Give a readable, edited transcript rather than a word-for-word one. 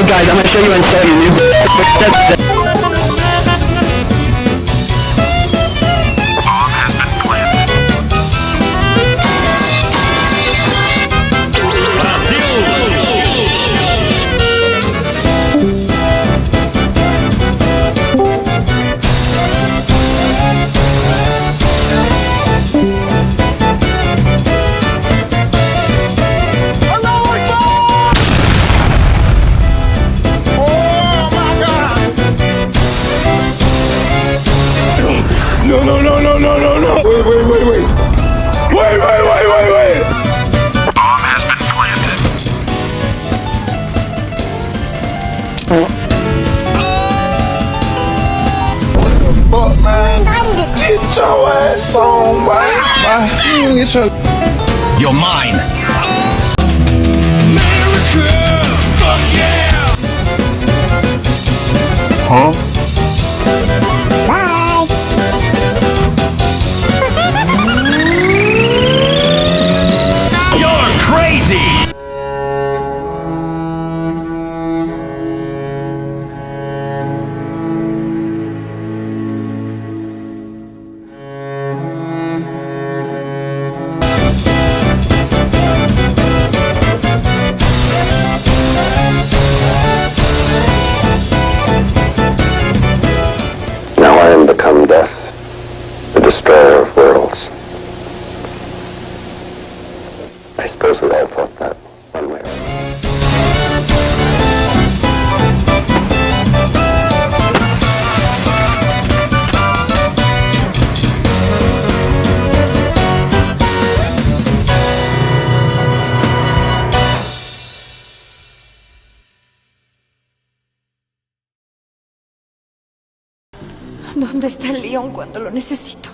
guys, I'm gonna show you and show you. No. Wait. Bomb has been planted. What the fuck, man? Get your ass on, boy. Get your... You're mine. America! Fuck yeah! Huh? Now I am become death, the destroyer of worlds. I suppose we all thought that one way or another. ¿Dónde está el león cuando lo necesito?